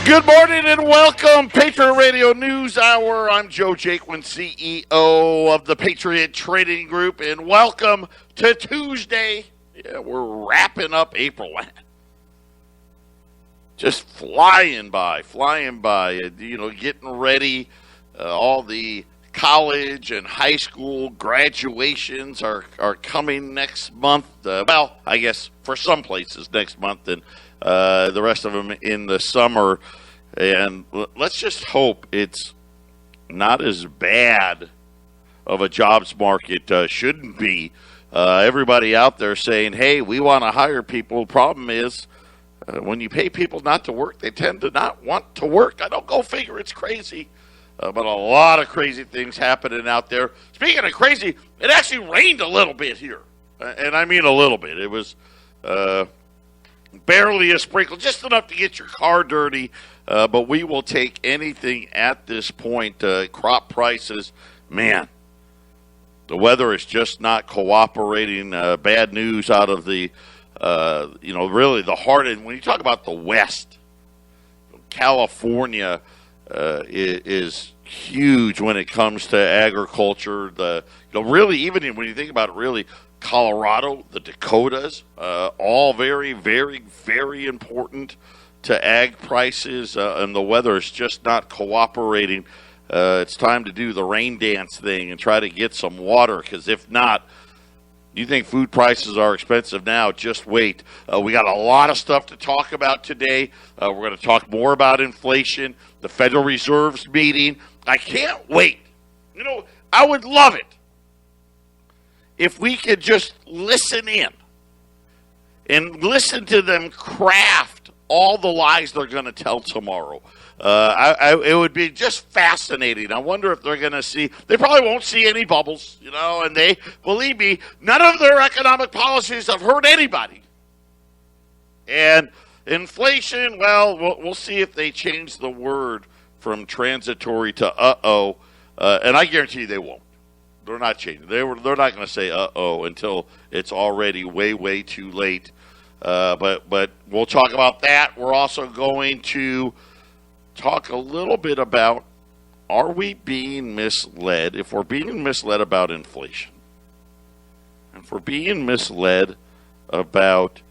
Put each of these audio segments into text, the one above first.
Good morning and welcome, Patriot Radio News Hour. I'm Joe Jaquin, CEO of the Patriot Trading Group, and welcome to Tuesday. Yeah, we're wrapping up April. Just flying by, getting ready. All the college and high school graduations are coming next month. I guess for some places next month, and the rest of them in the summer. And let's just hope it's not as bad of a jobs market. Shouldn't be. Everybody out there saying, hey, we want to hire people. Problem is, when you pay people not to work, they tend to not want to work. I don't go figure. It's crazy. But a lot of crazy things happening out there. Speaking of crazy, it actually rained a little bit here. And I mean a little bit. It was barely a sprinkle, just enough to get your car dirty. But we will take anything at this point. Crop prices, man, the weather is just not cooperating. Bad news out of the, really the heart. And when you talk about the West, California is huge when it comes to agriculture. Really, even when you think about it, really, Colorado, the Dakotas, all very, very, very important to ag prices, and the weather is just not cooperating. It's time to do the rain dance thing and try to get some water, because if not, you think food prices are expensive now, just wait. We got a lot of stuff to talk about today. We're going to talk more about inflation, the Federal Reserve's meeting. I can't wait. I would love it if we could just listen in and listen to them craft all the lies they're going to tell tomorrow. It would be just fascinating. I wonder if they're going to see. They probably won't see any bubbles, and they, believe me, none of their economic policies have hurt anybody. And inflation, we'll see if they change the word from transitory to uh-oh. And I guarantee you they won't. They're not changing. They're not going to say uh-oh until it's already way, way too late. But we'll talk about that. We're also going to talk a little bit about, are we being misled? If we're being misled about inflation, and if we're being misled about,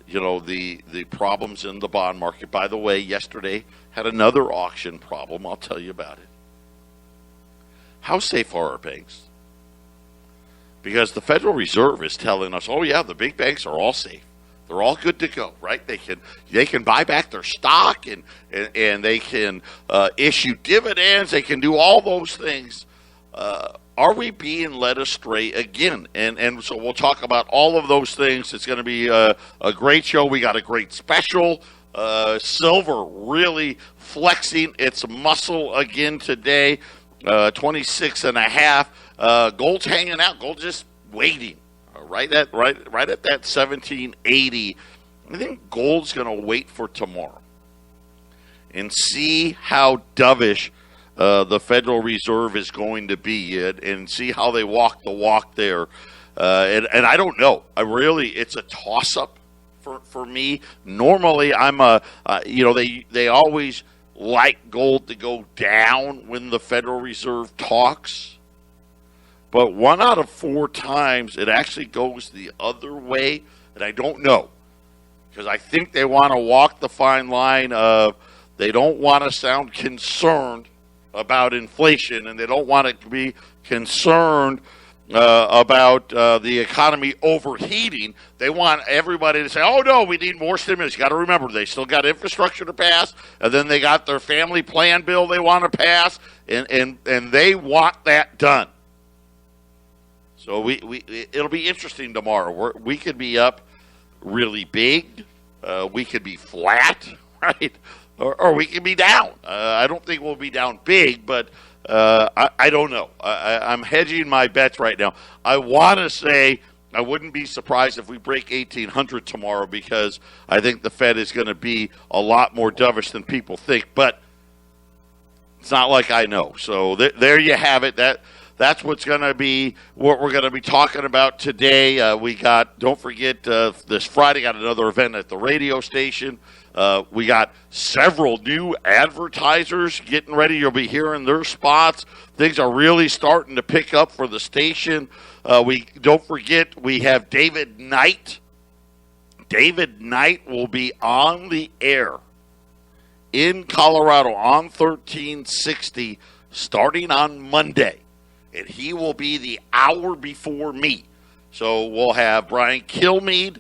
the problems in the bond market. By the way, yesterday had another auction problem. I'll tell you about it. How safe are our banks? Because the Federal Reserve is telling us, oh yeah, the big banks are all safe. They're all good to go, right? They can buy back their stock and they can issue dividends. They can do all those things. Are we being led astray again? And so we'll talk about all of those things. It's going to be a great show. We got a great special. Silver really flexing its muscle again today. 26.5. Gold's hanging out. Gold just waiting. Right at that 1780. I think gold's going to wait for tomorrow and see how dovish the Federal Reserve is going to be, and see how they walk the walk there. And I don't know. It's a toss-up for me. Normally, they always like gold to go down when the Federal Reserve talks. But 1 out of 4 times, it actually goes the other way, and I don't know. Because I think they want to walk the fine line of, they don't want to sound concerned about inflation, and they don't want to be concerned about the economy overheating. They want everybody to say, oh, no, we need more stimulus. You got to remember, they still got infrastructure to pass, and then they got their family plan bill they want to pass, and they want that done. So it'll be interesting tomorrow. We could be up really big. We could be flat, right? Or we could be down. I don't think we'll be down big, but I don't know. I'm hedging my bets right now. I want to say I wouldn't be surprised if we break 1,800 tomorrow, because I think the Fed is going to be a lot more dovish than people think. But it's not like I know. So there you have it. That's what's going to be what we're going to be talking about today. We got, don't forget, this Friday got another event at the radio station. We got several new advertisers getting ready. You'll be hearing their spots. Things are really starting to pick up for the station. We don't forget we have David Knight. David Knight will be on the air in Colorado on 1360 starting on Monday. And he will be the hour before me. So we'll have Brian Kilmeade,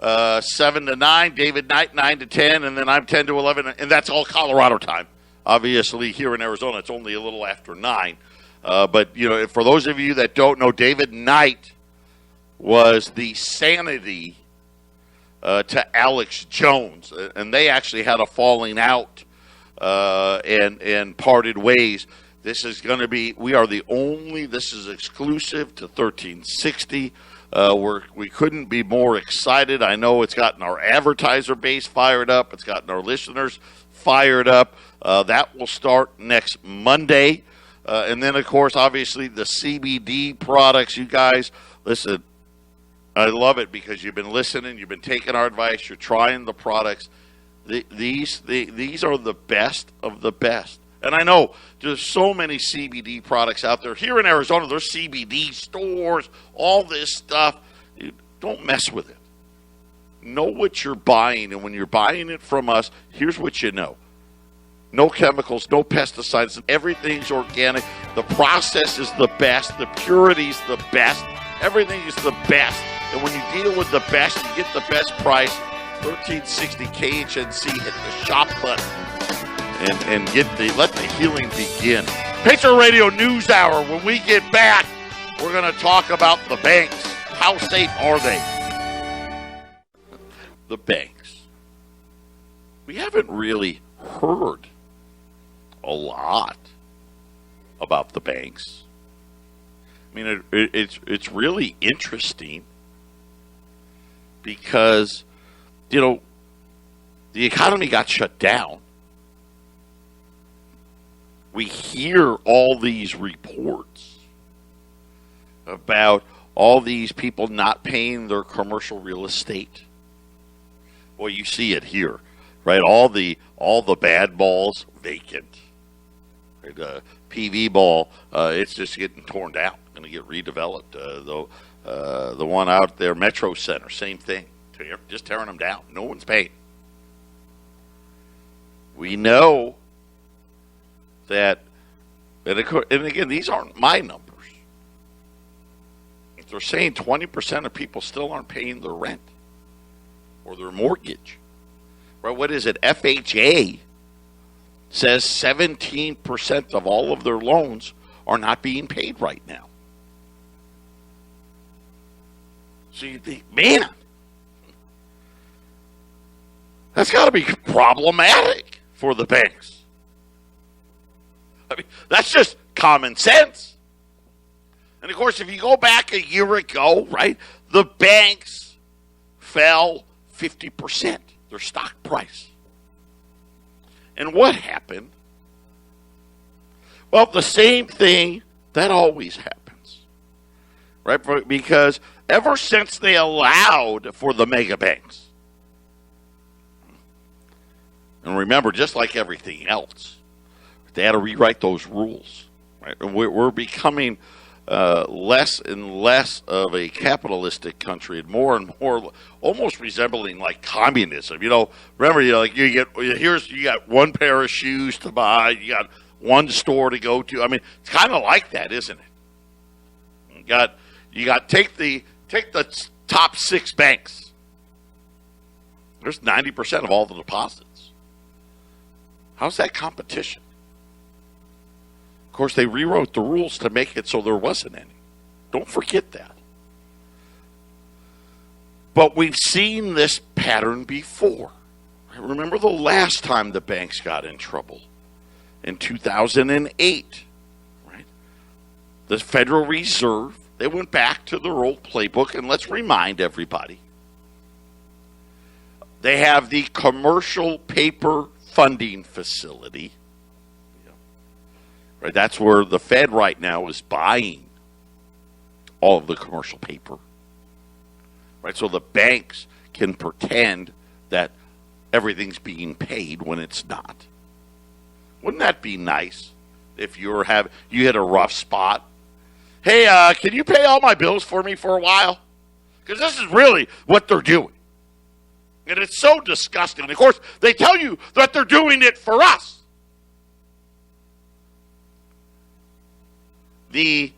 7 to 9, David Knight, 9 to 10, and then I'm 10 to 11, and that's all Colorado time. Obviously, here in Arizona, it's only a little after 9. But, for those of you that don't know, David Knight was the sanity to Alex Jones, and they actually had a falling out and parted ways. This is going to be, this is exclusive to 1360. We couldn't be more excited. I know it's gotten our advertiser base fired up. It's gotten our listeners fired up. That will start next Monday. And then, of course, obviously the CBD products. You guys, listen, I love it because you've been listening. You've been taking our advice. You're trying the products. These are the best of the best. And I know there's so many CBD products out there. Here in Arizona, there's CBD stores, all this stuff. Dude, don't mess with it. Know what you're buying, and when you're buying it from us, here's what you know. No chemicals, no pesticides, everything's organic. The process is the best. The purity's the best. Everything is the best. And when you deal with the best, you get the best price. 1360 KHNC, hit the shop button. And let the healing begin. Patriot Radio News Hour. When we get back, we're going to talk about the banks. How safe are they? The banks. We haven't really heard a lot about the banks. I mean, it's really interesting because, the economy got shut down. We hear all these reports about all these people not paying their commercial real estate. Well, you see it here, right? All the bad balls vacant. Right? PV ball, it's just getting torn down, going to get redeveloped. The one out there, Metro Center, same thing. Just tearing them down. No one's paying. We know that, and again, these aren't my numbers. If they're saying 20% of people still aren't paying their rent or their mortgage, right? What is it? FHA says 17% of all of their loans are not being paid right now. So you think, man, that's got to be problematic for the banks. I mean, that's just common sense. And, of course, if you go back a year ago, right, the banks fell 50%, their stock price. And what happened? Well, the same thing that always happens, right? Because ever since they allowed for the mega banks, and remember, just like everything else, they had to rewrite those rules. Right? We're becoming less and less of a capitalistic country, and more, almost resembling like communism. Remember, you got one pair of shoes to buy, you got one store to go to. I mean, it's kind of like that, isn't it? You got take the top 6 banks. There's 90% of all the deposits. How's that competition? Of course, they rewrote the rules to make it so there wasn't any. Don't forget that. But we've seen this pattern before. Remember the last time the banks got in trouble? In 2008, right? The Federal Reserve, they went back to their old playbook, and let's remind everybody. They have the commercial paper funding facility. Right, that's where the Fed right now is buying all of the commercial paper. Right, so the banks can pretend that everything's being paid when it's not. Wouldn't that be nice if you hit a rough spot? Hey, can you pay all my bills for me for a while? Because this is really what they're doing. And it's so disgusting. And of course, they tell you that they're doing it for us. The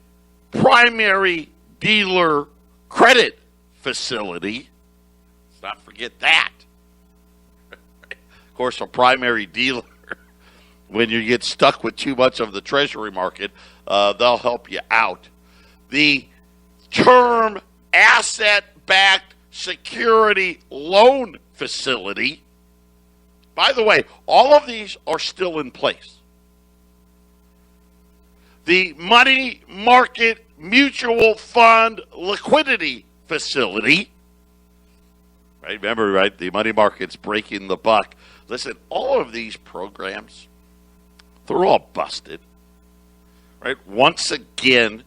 primary dealer credit facility, let's not forget that. Of course, a primary dealer, when you get stuck with too much of the treasury market, they'll help you out. The term asset-backed security loan facility, by the way, all of these are still in place. The money market mutual fund liquidity facility, right? Remember, right? The money market's breaking the buck. Listen, all of these programs, they're all busted, right? Once again,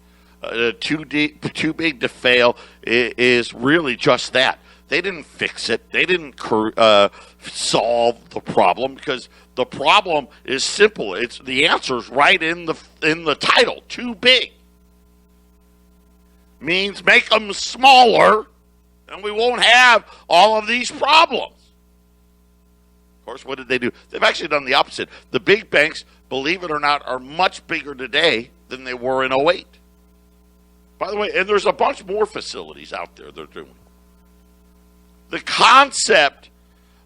too big to fail is really just that. They didn't fix it. They didn't solve the problem, because the problem is simple. It's the answer's right in the title. Too big means make them smaller, and we won't have all of these problems. Of course, what did they do? They've actually done the opposite. The big banks, believe it or not, are much bigger today than they were in '08. By the way, and there's a bunch more facilities out there they're doing. The concept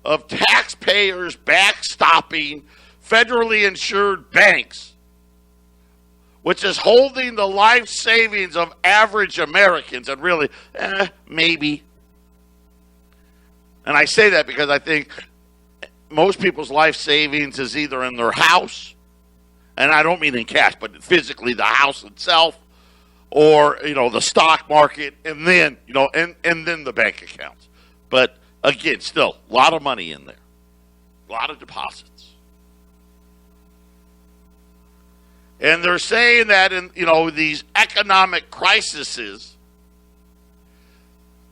of taxpayers backstopping federally insured banks, which is holding the life savings of average Americans, and really, maybe. And I say that because I think most people's life savings is either in their house, and I don't mean in cash, but physically the house itself, or, the stock market, and then, and then the bank accounts. But again, still, a lot of money in there. A lot of deposits. And they're saying that in, these economic crises,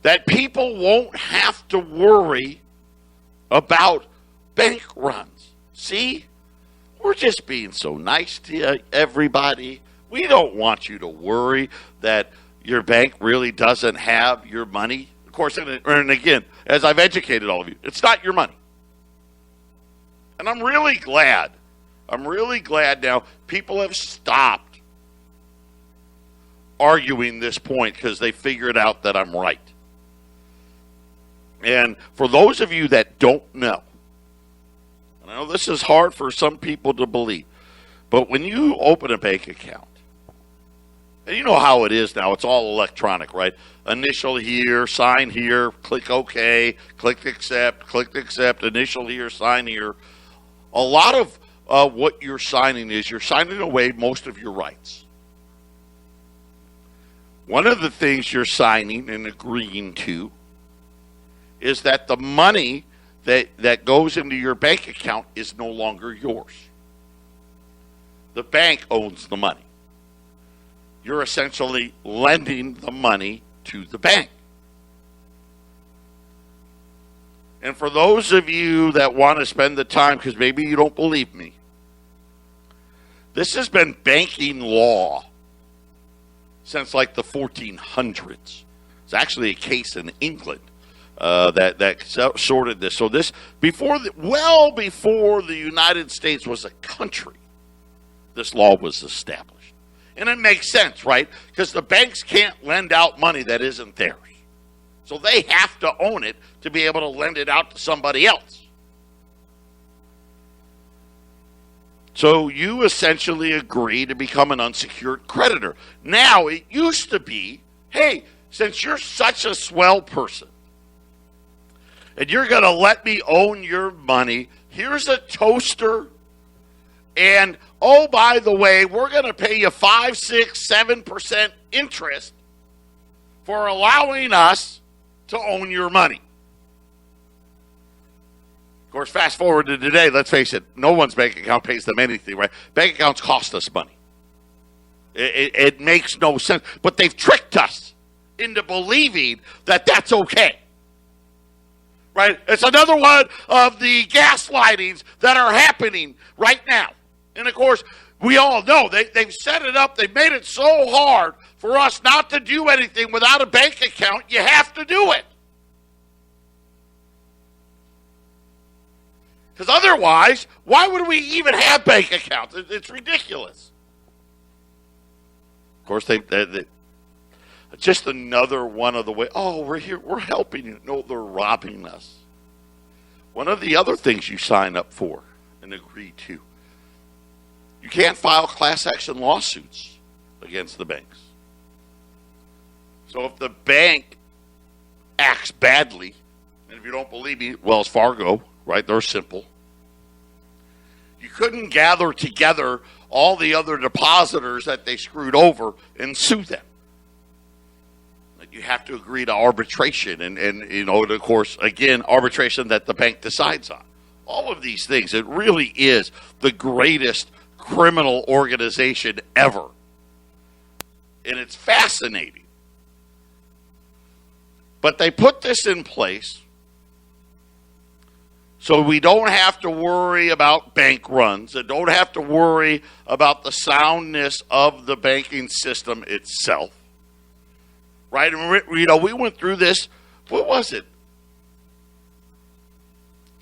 that people won't have to worry about bank runs. See? We're just being so nice to everybody. We don't want you to worry that your bank really doesn't have your money. Of course, and again, as I've educated all of you, it's not your money. And I'm really glad now people have stopped arguing this point, because they figured out that I'm right. And for those of you that don't know, and I know this is hard for some people to believe, but when you open a bank account, and you know how it is now, it's all electronic, right? Initial here, sign here, click OK, click accept, initial here, sign here. A lot of what you're signing is you're signing away most of your rights. One of the things you're signing and agreeing to is that the money that goes into your bank account is no longer yours. The bank owns the money. You're essentially lending the money to the bank. And for those of you that want to spend the time, because maybe you don't believe me, this has been banking law since like the 1400s. It's actually a case in England that sorted this. So this, well before the United States was a country, this law was established. And it makes sense, right? Because the banks can't lend out money that isn't theirs. So they have to own it to be able to lend it out to somebody else. So you essentially agree to become an unsecured creditor. Now, it used to be, hey, since you're such a swell person, and you're going to let me own your money, here's a toaster, and oh, by the way, we're going to pay you 5, 6, 7% interest for allowing us to own your money. Of course, fast forward to today, let's face it, no one's bank account pays them anything, right? Bank accounts cost us money. It makes no sense. But they've tricked us into believing that that's okay. right? It's another one of the gaslightings that are happening right now. And, of course, we all know they've set it up. They've made it so hard for us not to do anything without a bank account. You have to do it. Because otherwise, why would we even have bank accounts? It's ridiculous. Of course, they just another one of the way. Oh, we're here. We're helping you. No, they're robbing us. One of the other things you sign up for and agree to. You can't file class action lawsuits against the banks. So if the bank acts badly, and if you don't believe me, Wells Fargo, right? They're simple. You couldn't gather together all the other depositors that they screwed over and sue them. You have to agree to arbitration and of course, again, arbitration that the bank decides on. All of these things, it really is the greatest criminal organization ever. And it's fascinating. But they put this in place so we don't have to worry about bank runs and don't have to worry about the soundness of the banking system itself. Right? And we went through this, what was it?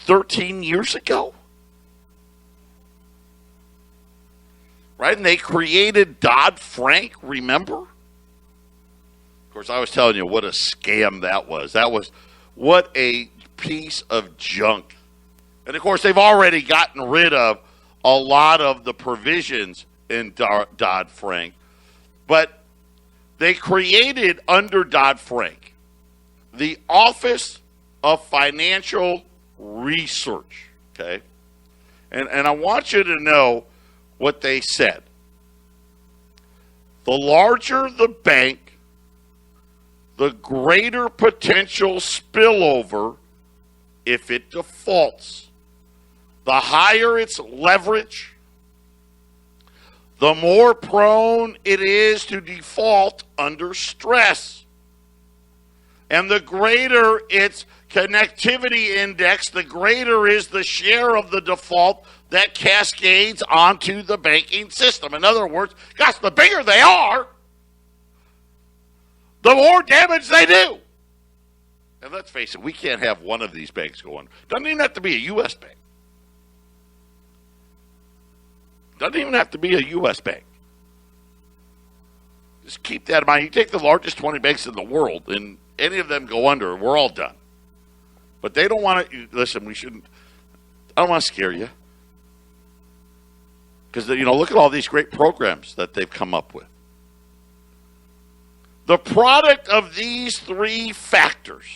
13 years ago? Right? And they created Dodd-Frank, remember? Of course, I was telling you what a scam that was. That was what a piece of junk. And, of course, they've already gotten rid of a lot of the provisions in Dodd-Frank. But they created under Dodd-Frank the Office of Financial Research, okay? And I want you to know what they said. The larger the bank, the greater potential spillover if it defaults. The higher its leverage, the more prone it is to default under stress. And the greater its connectivity index, the greater is the share of the default that cascades onto the banking system. In other words, gosh, the bigger they are, the more damage they do. And let's face it, we can't have one of these banks going. Doesn't even have to be a U.S. bank. Doesn't even have to be a U.S. bank. Just keep that in mind. You take the largest 20 banks in the world, and any of them go under, and we're all done. But they don't want to, listen, we shouldn't, I don't want to scare you. Because, look at all these great programs that they've come up with. The product of these three factors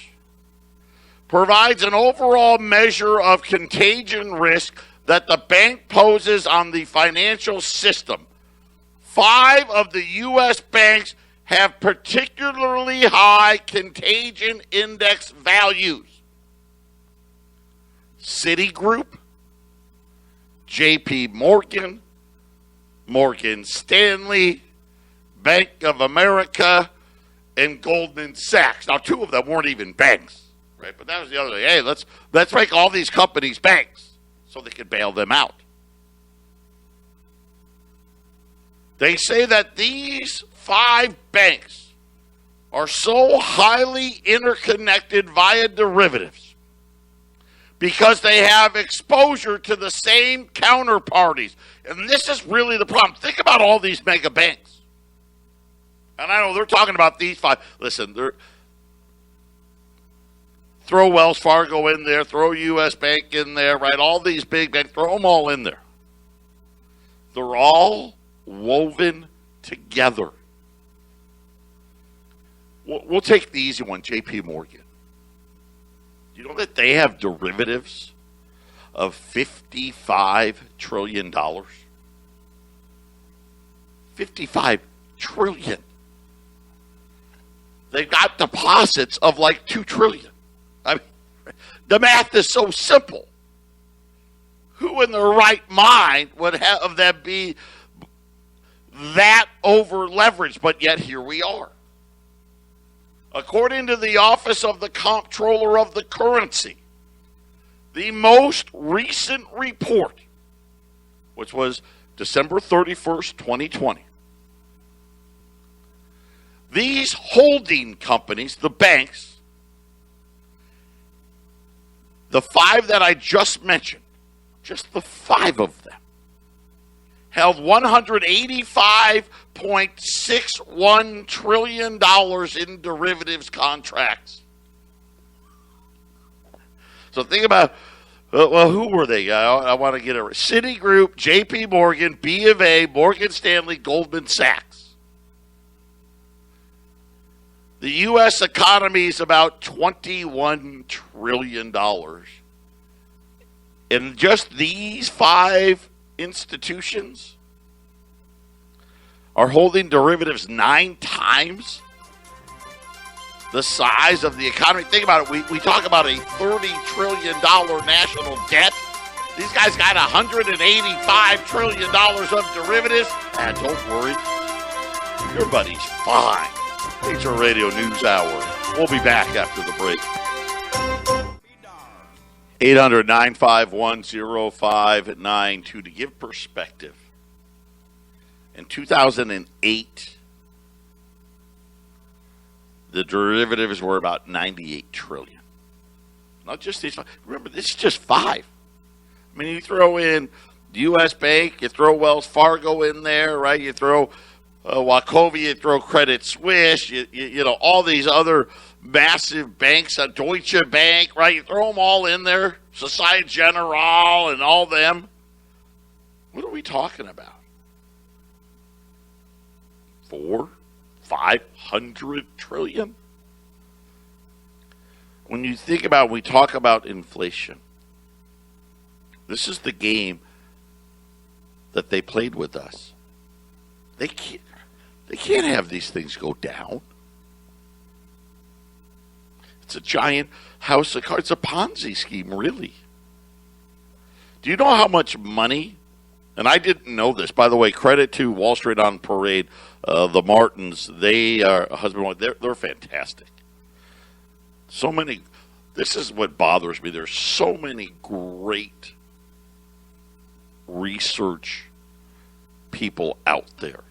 provides an overall measure of contagion risk that the bank poses on the financial system. 5 of the U.S. banks have particularly high contagion index values. Citigroup, J.P. Morgan, Morgan Stanley, Bank of America, and Goldman Sachs. Now, 2 of them weren't even banks, right? But that was the other thing. Hey, let's make all these companies banks so they could bail them out. They say that these 5 banks are so highly interconnected via derivatives because they have exposure to the same counterparties. And this is really the problem. Think about all these mega banks. And I know they're talking about these 5. Listen, throw Wells Fargo in there, throw U.S. Bank in there, right? All these big banks, throw them all in there. They're all woven together. We'll take the easy one, J.P. Morgan. You know that they have derivatives of $55 trillion? $55 trillion. They've got deposits of like $2 trillion. I mean, the math is so simple. Who in their right mind would have them be that over leveraged? But yet here we are. According to the Office of the Comptroller of the Currency, The most recent report, which was December 31st, 2020, these holding companies, the banks, the five that I just mentioned, just the five of them, held $185.61 trillion in derivatives contracts. So think about, well, who were they? I want to get it. Citigroup, J.P. Morgan, B of A, Morgan Stanley, Goldman Sachs. The U.S. economy is about $21 trillion. And just these five institutions are holding derivatives 9 times the size of the economy. Think about it. We talk about a $30 trillion national debt. These guys got $185 trillion of derivatives. And don't worry, your buddy's fine. Patriot Radio News Hour. We'll be back after the break. 800-951-0592. To give perspective, in 2008, the derivatives were about $98 trillion. Not just these five. Remember, this is just five. I mean, you throw in U.S. Bank, you throw Wells Fargo in there, right? You throw Wachovia, you throw Credit Suisse, you know, all these other massive banks, Deutsche Bank, right? You throw them all in there, Societe Generale and all them. What are we talking about? 500 trillion? When you think about, we talk about inflation, this is the game that they played with us. They can't have these things go down. It's a giant house of cards. It's a Ponzi scheme, really. Do you know how much money, and I didn't know this, by the way, credit to Wall Street on Parade, the Martins, they are husband and wife, they're fantastic. So many, this is what bothers me, there's so many great research people out there.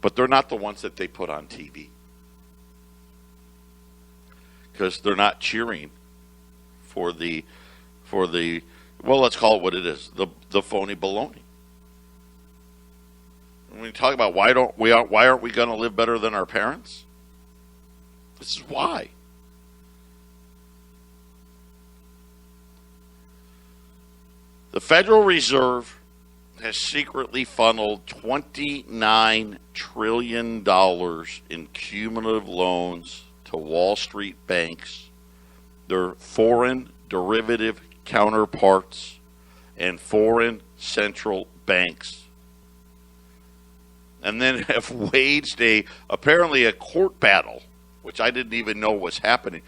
But they're not the ones that they put on TV. Because they're not cheering for the well, let's call it what it is, the phony baloney. When we talk about why aren't we going to live better than our parents? This is why. The Federal Reserve has secretly funneled $29 trillion in cumulative loans to Wall Street banks, their foreign derivative counterparts, and foreign central banks. And then have waged apparently a court battle, which I didn't even know was happening.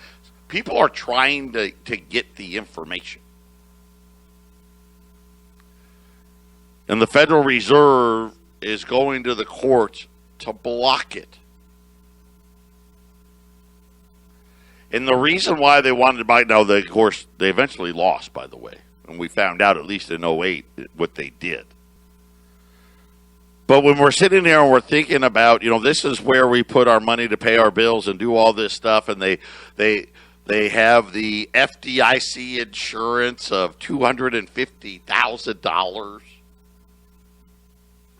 People are trying to get the information. And the Federal Reserve is going to the courts to block it. And the reason why they wanted to buy it, now, of course, they eventually lost, by the way. And we found out, at least in 2008, what they did. But when we're sitting there and we're thinking about, this is where we put our money to pay our bills and do all this stuff, and they have the FDIC insurance of $250,000,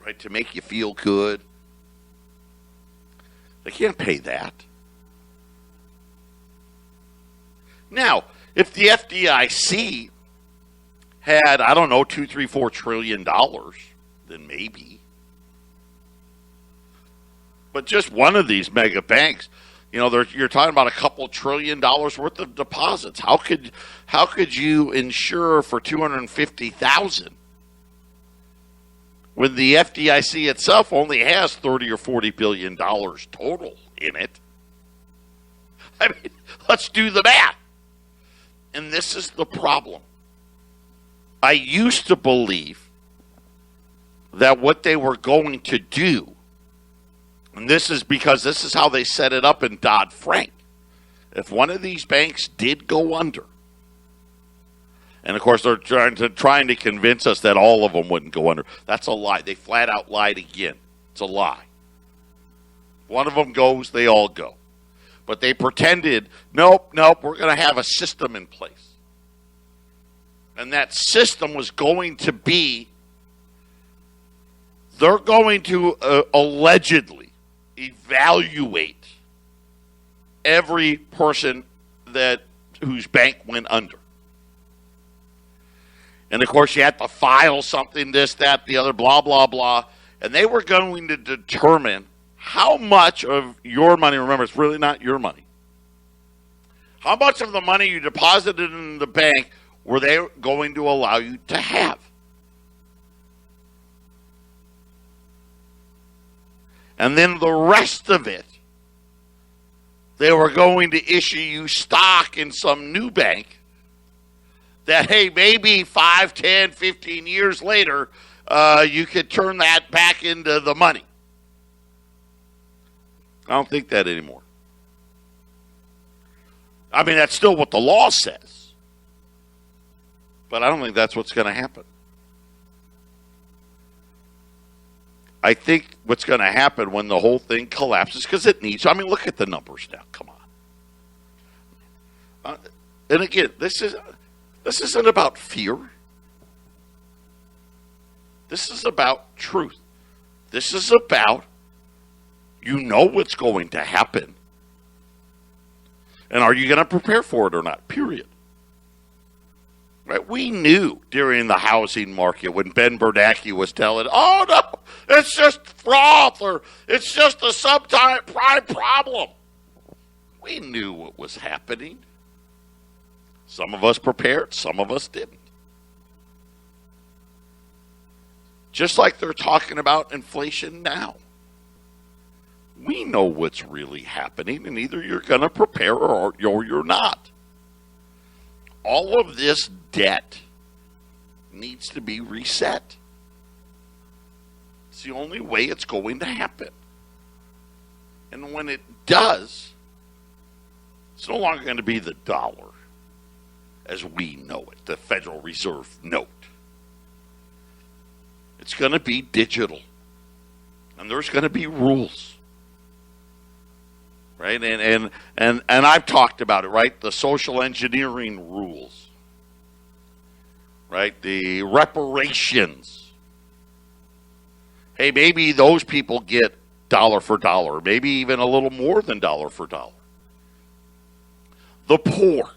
right, to make you feel good. They can't pay that. Now, if the FDIC had, $2, $3, $4 trillion, then maybe. But just one of these mega banks, you're talking about a couple $1 trillion worth of deposits. How could you insure for $250,000 when the FDIC itself only has $30 or $40 billion total in it? I mean, let's do the math. And this is the problem. I used to believe that what they were going to do, and this is because this is how they set it up in Dodd-Frank, if one of these banks did go under, And, of course, they're trying to convince us that all of them wouldn't go under. That's a lie. They flat out lied again. It's a lie. One of them goes, they all go. But they pretended, nope, we're going to have a system in place. And that system was going to be, they're going to allegedly evaluate every person whose bank went under. And, of course, you had to file something, this, that, the other, blah, blah, blah. And they were going to determine how much of your money, remember, it's really not your money, how much of the money you deposited in the bank were they going to allow you to have. And then the rest of it, they were going to issue you stock in some new bank that, hey, maybe 5, 10, 15 years later, you could turn that back into the money. I don't think that anymore. I mean, that's still what the law says. But I don't think that's what's going to happen. I think what's going to happen when the whole thing collapses, because it needs, I mean, look at the numbers now. Come on. And again, this isn't about fear. This is about truth. This is about, you know what's going to happen. And are you going to prepare for it or not? Period. Right? We knew during the housing market when Ben Bernanke was telling, oh, no, it's just froth or it's just a subprime problem. We knew what was happening. Some of us prepared, some of us didn't. Just like they're talking about inflation now. We know what's really happening, and either you're going to prepare or you're not. All of this debt needs to be reset. It's the only way it's going to happen. And when it does, it's no longer going to be the dollar as we know it, the Federal Reserve note. It's going to be digital. And there's going to be rules. Right? And I've talked about it, right? The social engineering rules. Right? The reparations. Hey, maybe those people get dollar for dollar, maybe even a little more than dollar for dollar. The poor.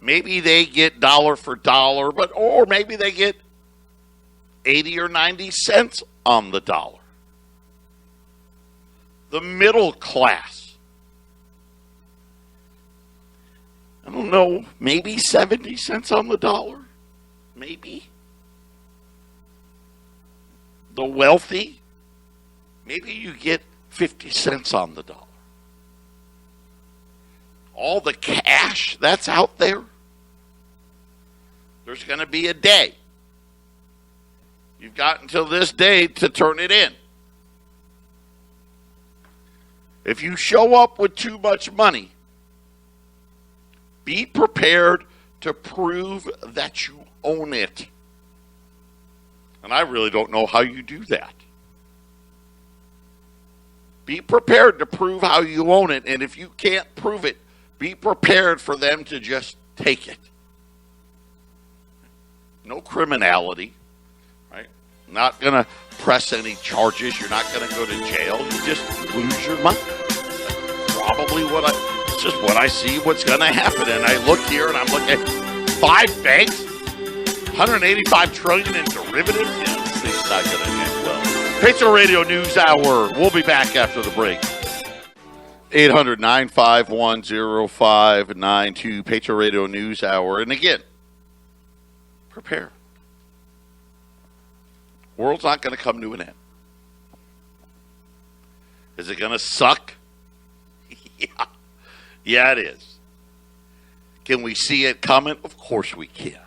Maybe they get dollar for dollar, or maybe they get 80 or 90 cents on the dollar. The middle class. I don't know, maybe 70 cents on the dollar? Maybe. The wealthy? Maybe you get 50 cents on the dollar. All the cash that's out there, there's going to be a day. You've got until this day to turn it in. If you show up with too much money, be prepared to prove that you own it. And I really don't know how you do that. Be prepared to prove how you own it. And if you can't prove it, be prepared for them to just take it. No criminality, right? Not going to press any charges. You're not going to go to jail. You just lose your money. Probably it's just what I see what's going to happen. And I look here and I'm looking at 5 banks, 185 trillion in derivatives. Yeah, this thing's not going to end well. Patriot Radio News Hour. We'll be back after the break. 800-951-0592, Patriot Radio News Hour. And again, prepare. World's not going to come to an end. Is it going to suck? Yeah. Yeah, it is. Can we see it coming? Of course we can.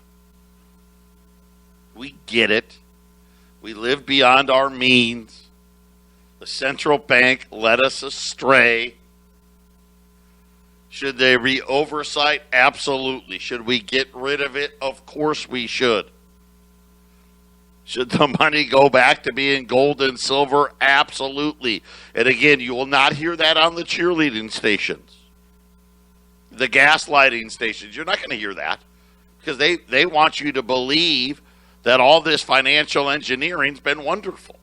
We get it. We live beyond our means. The central bank led us astray. Should there be oversight? Absolutely. Should we get rid of it? Of course we should. Should the money go back to being gold and silver? Absolutely. And again, you will not hear that on the cheerleading stations, the gaslighting stations. You're not going to hear that because they want you to believe that all this financial engineering's been wonderful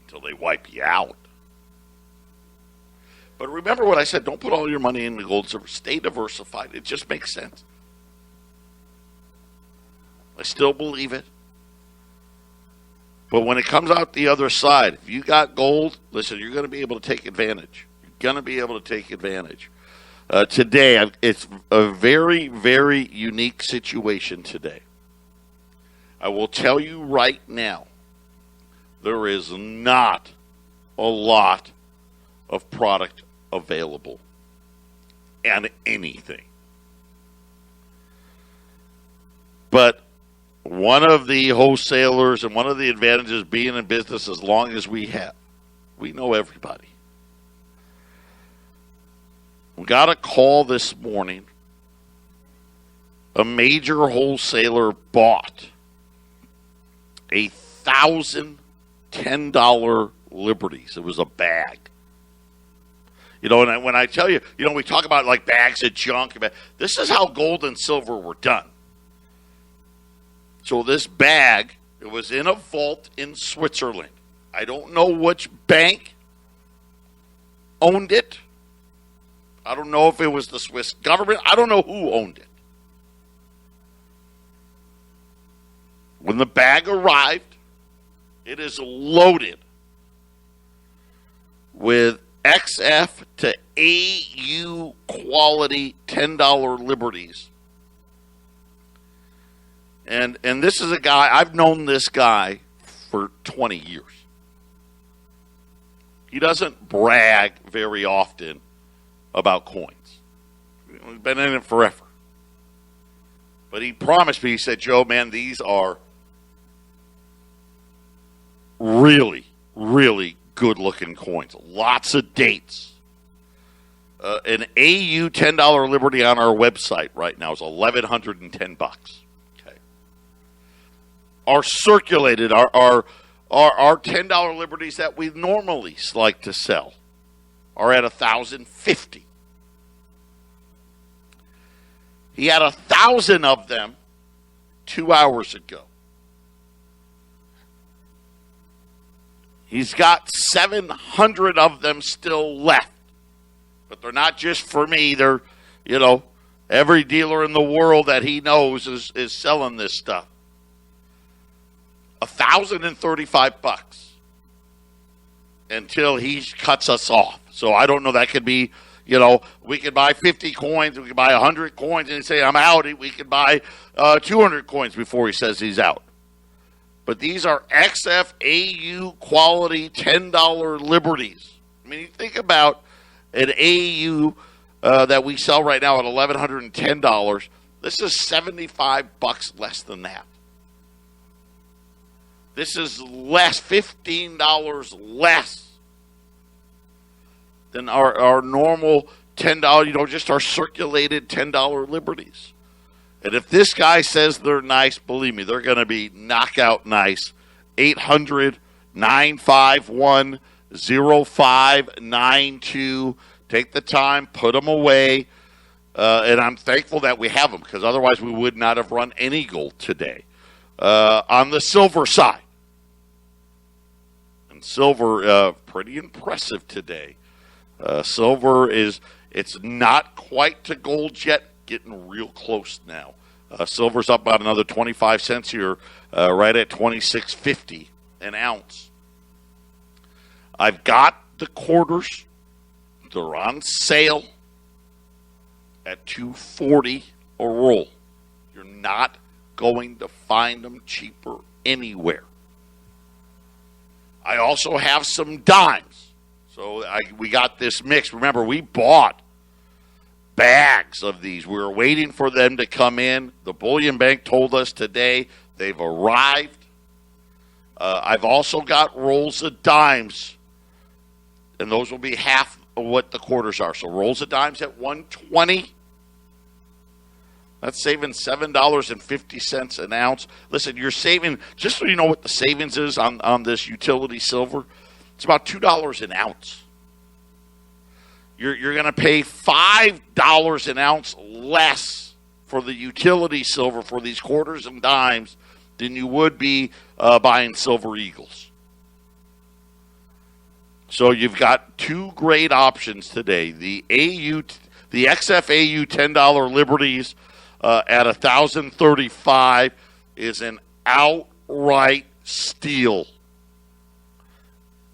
until they wipe you out. But remember what I said, don't put all your money in the gold and silver. Stay diversified. It just makes sense. I still believe it. But when it comes out the other side, if you got gold, listen, you're going to be able to take advantage. You're going to be able to take advantage. Today, it's a very, very unique situation today. I will tell you right now, there is not a lot of product available and anything. But one of the wholesalers and one of the advantages of being in business as long as we have, we know everybody. We got a call this morning. A major wholesaler bought 1,000 $10 Liberties. It was a bag. You know, and when I tell you, you know, we talk about like bags of junk. This is how gold and silver were done. So this bag, it was in a vault in Switzerland. I don't know which bank owned it. I don't know if it was the Swiss government. I don't know who owned it. When the bag arrived, it is loaded with XF to AU quality $10 Liberties. And this is a guy, I've known this guy for 20 years. He doesn't brag very often about coins. He's been in it forever. But he promised me, he said, Joe, man, these are really, really good-looking coins. Lots of dates. An AU $10 Liberty on our website right now is $1,110. Okay. Our circulated, our $10 Liberties that we normally like to sell are at $1,050. He had 1,000 of them 2 hours ago. He's got 700 of them still left. But they're not just for me. They're, you know, every dealer in the world that he knows is selling this stuff. $1,035 until he cuts us off. So I don't know. That could be, you know, we could buy 50 coins. We could buy 100 coins and say, I'm out. We could buy 200 coins before he says he's out. But these are XFAU quality $10 Liberties. I mean, you think about an AU that we sell right now at $1,110. This is $75 less than that. This is less, $15 less than our normal $10, you know, just our circulated $10 Liberties. And if this guy says they're nice, believe me, they're going to be knockout nice. 800-951-0592. Take the time, put them away. And I'm thankful that we have them because otherwise we would not have run any gold today. On the silver side. And silver, pretty impressive today. Silver it's not quite to gold yet. Getting real close now. Silver's up about another 25 cents here, right at $26.50 an ounce. I've got the quarters. They're on sale at $2.40 a roll. You're not going to find them cheaper anywhere. I also have some dimes. So we got this mix. Remember, we bought bags of these. We were waiting for them to come in. The Bullion Bank told us today they've arrived. I've also got rolls of dimes, and those will be half what the quarters are. So rolls of dimes at 120. That's saving $7.50 an ounce. Listen, you're saving, just so you know what the savings is on this utility silver, it's about $2 an ounce. You're going to pay $5 an ounce less for the utility silver for these quarters and dimes than you would be buying Silver Eagles. So you've got two great options today. The XFAU $10 Liberties at $1,035 is an outright steal.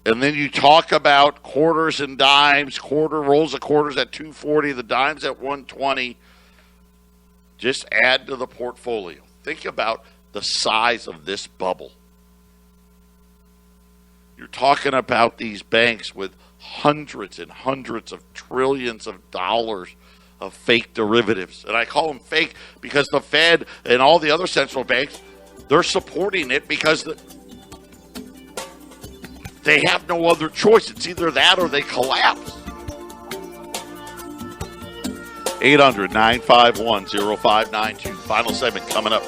And then you talk about quarters and dimes, rolls of quarters at $240, the dimes at $120. Just add to the portfolio. Think about the size of this bubble. You're talking about these banks with hundreds and hundreds of trillions of dollars of fake derivatives. And I call them fake because the Fed and all the other central banks, they're supporting it because they have no other choice. It's either that or they collapse. 800-951-0592. Final segment coming up.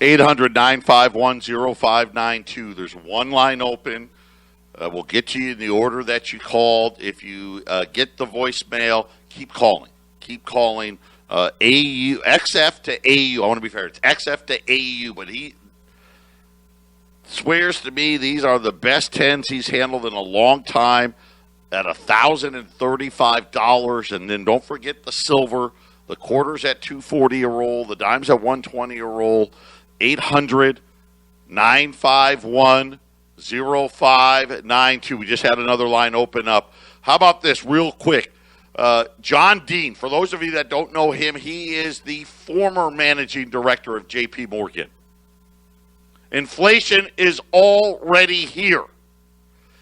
800-951-0592. There's one line open. We'll get to you in the order that you called. If you get the voicemail, keep calling. Keep calling. AU, XF to AU. I want to be fair. It's XF to AU, but he swears to me these are the best 10s he's handled in a long time at $1,035. And then don't forget the silver, the quarters at $240 a roll, the dimes at $120 a roll. 800-951-0592. We just had another line open up. How about this real quick? John Dean, for those of you that don't know him, he is the former managing director of J.P. Morgan. Inflation is already here.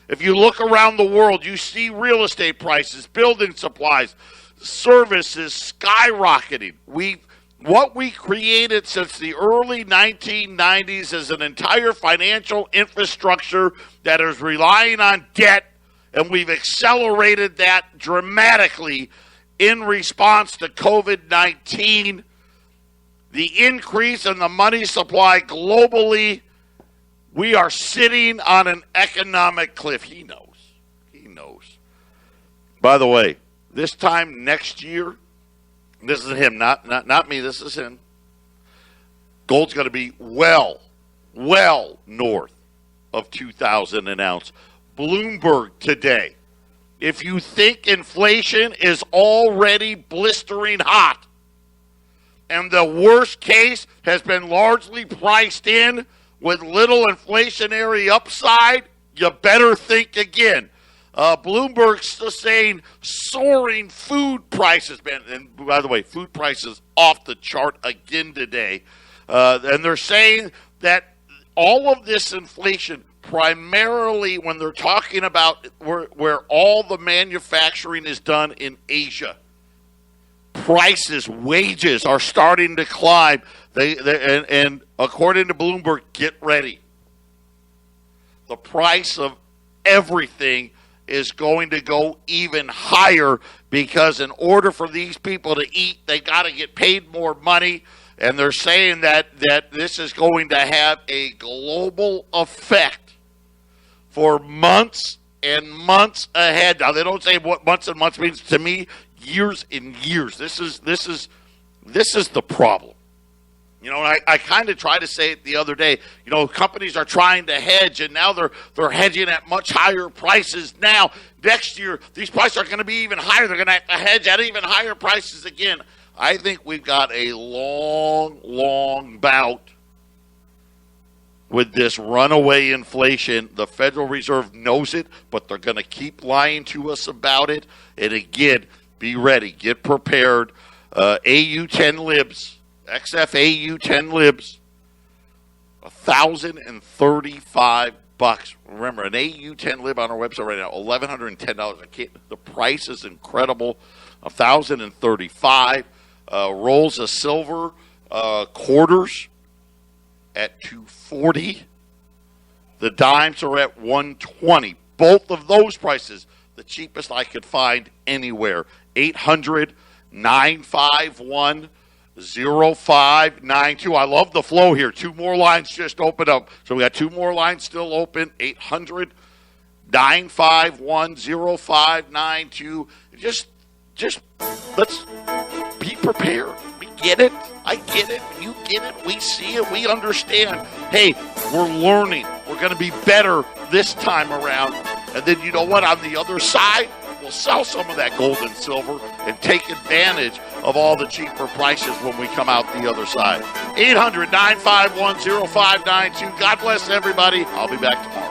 If you look around the world, you see real estate prices, building supplies, services skyrocketing. What we created since the early 1990s is an entire financial infrastructure that is relying on debt, and we've accelerated that dramatically in response to COVID-19. The increase in the money supply globally, we are sitting on an economic cliff. He knows. He knows. By the way, this time next year, this is him, not me, this is him. Gold's going to be well north of $2,000 an ounce. Bloomberg today. If you think inflation is already blistering hot and the worst case has been largely priced in with little inflationary upside, you better think again. Bloomberg's still saying soaring food prices, man. And by the way, food prices off the chart again today. And they're saying that all of this inflation, primarily when they're talking about where all the manufacturing is done in Asia, prices, wages are starting to climb. And according to Bloomberg, get ready. The price of everything is going to go even higher because in order for these people to eat, they got to get paid more money. And they're saying that this is going to have a global effect for months and months ahead. Now, they don't say what months and months means. To me, years and years. This is the problem. You know, I kind of tried to say it the other day. You know, companies are trying to hedge, and now they're hedging at much higher prices now. Next year, these prices are going to be even higher. They're going to have to hedge at even higher prices again. I think we've got a long bout with this runaway inflation. The Federal Reserve knows it, but they're going to keep lying to us about it. And again, be ready. Get prepared. AU10 libs. XFAU 10 libs, $1,035. Remember, an AU10 lib on our website right now, $1,110. The price is incredible. $1,035. Rolls of silver, quarters at $240. The dimes are at $120. both of those prices, the cheapest I could find anywhere. 800-951-0592. I love the flow here. 2 more lines just opened up. So we got 2 more lines still open. 800-951-0592. Just let's be prepared. We get it. I get it. You get it. We see it. We understand. Hey, we're learning. We're going to be better this time around. And then you know what? On the other side, we'll sell some of that gold and silver and take advantage of all the cheaper prices when we come out the other side. 800-951-0592. God bless everybody. I'll be back tomorrow.